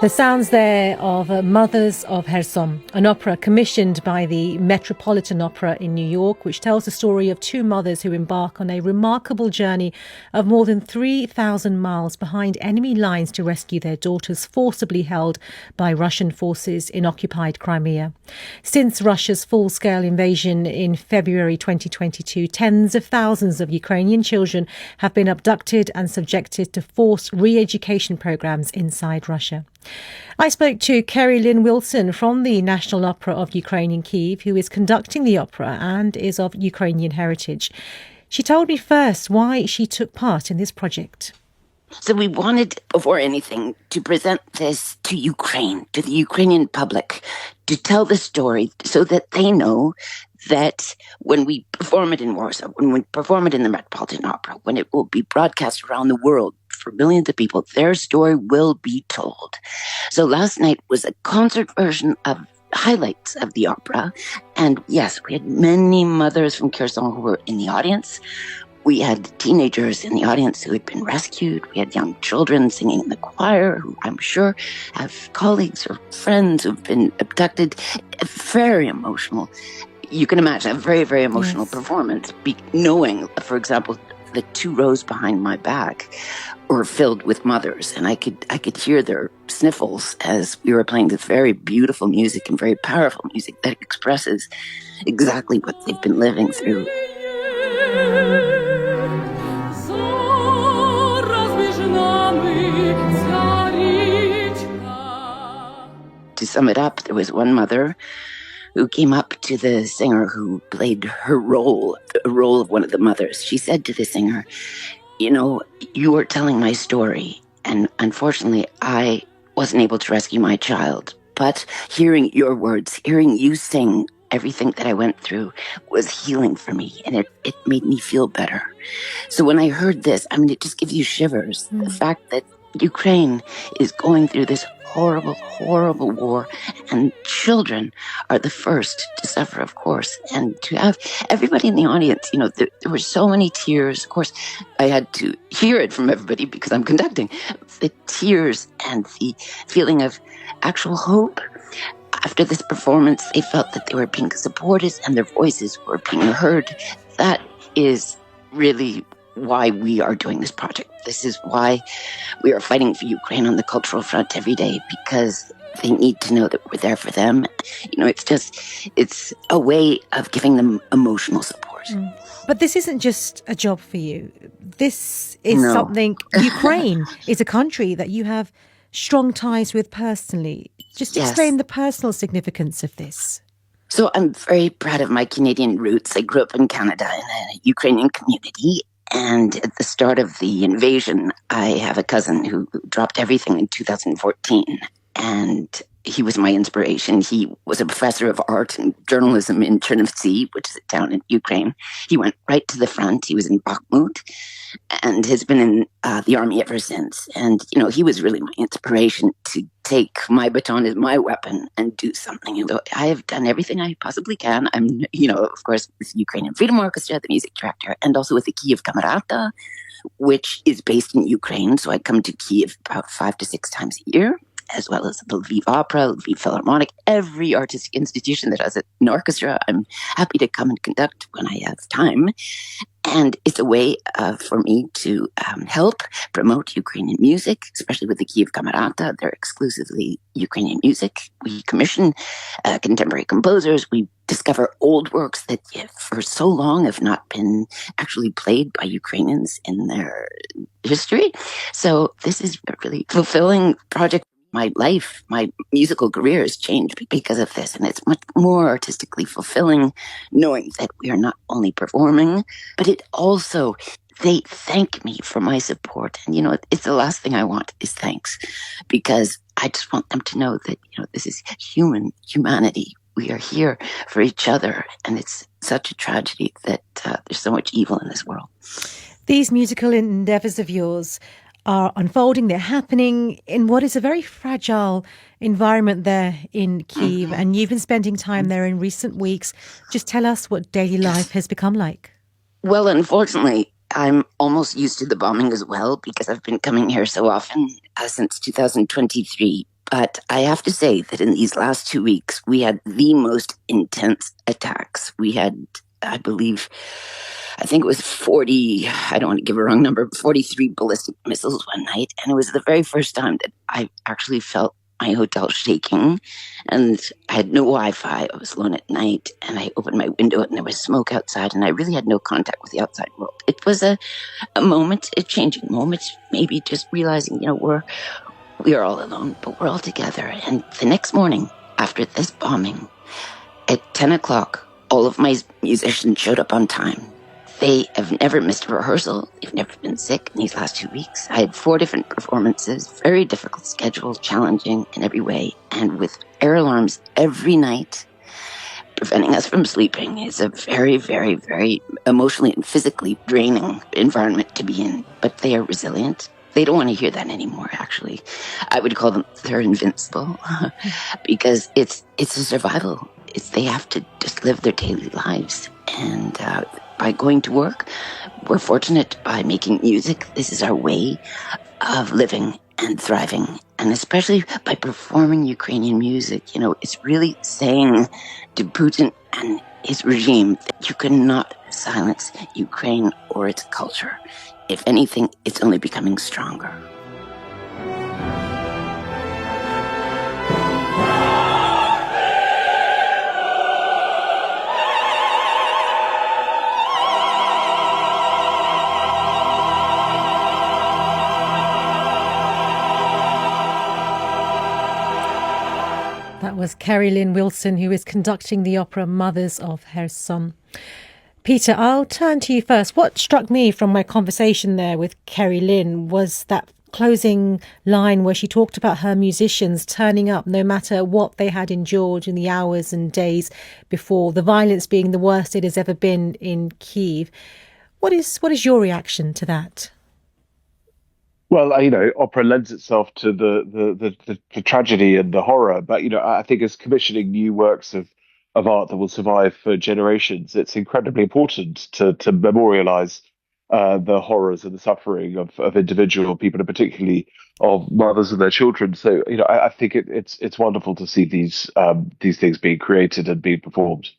The sounds there of Mothers of Kherson, an opera commissioned by the Metropolitan Opera in New York, which tells the story of two mothers who embark on a remarkable journey of more than 3,000 miles behind enemy lines to rescue their daughters forcibly held by Russian forces in occupied Crimea. Since Russia's full-scale invasion in February 2022, tens of thousands of Ukrainian children have been abducted and subjected to forced re-education programs inside Russia. I spoke to Keri-Lynn Wilson from the National Opera of Ukraine in Kyiv, who is conducting the opera and is of Ukrainian heritage. She told me first why she took part in this project. So we wanted, before anything, to present this to Ukraine, to the Ukrainian public, to tell the story so that they know that when we perform it in Warsaw, when we perform it in the Metropolitan Opera, when it will be broadcast around the world for millions of people, their story will be told. So last night was a concert version of highlights of the opera. And yes, we had many mothers from Kherson who were in the audience. We had teenagers in the audience who had been rescued. We had young children singing in the choir who I'm sure have colleagues or friends who've been abducted. Very emotional. You can imagine a very, very emotional performance, knowing, for example, the two rows behind my back were filled with mothers, and I could hear their sniffles as we were playing this very beautiful music and very powerful music that expresses exactly what they've been living through. To sum it up, there was one mother who came up to the singer who played her role, the role of one of the mothers. She said to the singer, "You know, you are telling my story, and unfortunately, I wasn't able to rescue my child. But hearing your words, hearing you sing everything that I went through was healing for me, and it made me feel better." So when I heard this, I mean, it just gives you shivers. The fact that Ukraine is going through this horrible, horrible war, and children are the first to suffer, of course. And to have everybody in the audience, you know, there were so many tears. Of course, I had to hear it from everybody because I'm conducting. The tears and the feeling of actual hope. After this performance, they felt that they were being supported and their voices were being heard. That is really why we are doing this project. This is why we are fighting for Ukraine on the cultural front every day, because they need to know that we're there for them. You know, it's a way of giving them emotional support. But this isn't just a job for you. This is something, Ukraine is a country that you have strong ties with personally. Just explain the personal significance of this. So I'm very proud of my Canadian roots. I grew up in Canada in a Ukrainian community. And at the start of the invasion, I have a cousin who dropped everything in 2014. And he was my inspiration. He was a professor of art and journalism in Chernivtsi, which is a town in Ukraine. He went right to the front. He was in Bakhmut and has been in the army ever since. And, you know, he was really my inspiration to take my baton as my weapon and do something. You know, I have done everything I possibly can. I'm, you know, of course, with the Ukrainian Freedom Orchestra, the music director, and also with the Kyiv Opera, which is based in Ukraine. So I come to Kyiv about 5 to 6 times a year, as well as the Kyiv Opera, Kyiv Philharmonic, every artistic institution that has an orchestra. I'm happy to come and conduct when I have time. And it's a way for me to help promote Ukrainian music, especially with the Kyiv Opera. They're exclusively Ukrainian music. We commission contemporary composers. We discover old works that for so long have not been actually played by Ukrainians in their history. So this is a really fulfilling project. My life, my musical career has changed because of this. And it's much more artistically fulfilling knowing that we are not only performing, but it also, they thank me for my support. And, you know, it's the last thing I want is thanks, because I just want them to know that, you know, this is humanity. We are here for each other. And it's such a tragedy that there's so much evil in this world. These musical endeavors of yours are unfolding, they're happening in what is a very fragile environment there in Kyiv, and you've been spending time there in recent weeks. Just tell us what daily life has become like. Well, unfortunately, I'm almost used to the bombing as well, because I've been coming here so often since 2023. But I have to say that in these last 2 weeks, we had the most intense attacks. We had, I believe, I think it was 40, I don't want to give a wrong number, 43 ballistic missiles one night. And it was the very first time that I actually felt my hotel shaking. And I had no Wi-Fi. I was alone at night. And I opened my window and there was smoke outside. And I really had no contact with the outside world. It was a moment, a changing moment, maybe just realizing, we are all alone, but we're all together. And the next morning, after this bombing, at 10 o'clock, all of my musicians showed up on time. They have never missed a rehearsal. They've never been sick in these last 2 weeks. I had 4 different performances, very difficult schedule, challenging in every way. And with air alarms every night, preventing us from sleeping is a very, very, very emotionally and physically draining environment to be in. But they are resilient. They don't want to hear that anymore, actually. I would call them, they're invincible because it's a survival. They have to just live their daily lives. And by going to work, we're fortunate by making music. This is our way of living and thriving. And especially by performing Ukrainian music, it's really saying to Putin and his regime that you cannot silence Ukraine or its culture. If anything, it's only becoming stronger. That was Keri-Lynn Wilson, who is conducting the opera Mothers of Kherson. Peter, I'll turn to you first. What struck me from my conversation there with Keri-Lynn was that closing line where she talked about her musicians turning up no matter what they had endured in the hours and days before, the violence being the worst it has ever been in Kyiv. What is your reaction to that? Well, opera lends itself to the tragedy and the horror, but I think as commissioning new works of art that will survive for generations, it's incredibly important to memorialize the horrors and the suffering of individual people, and particularly of mothers and their children. So, I think it's wonderful to see these things being created and being performed.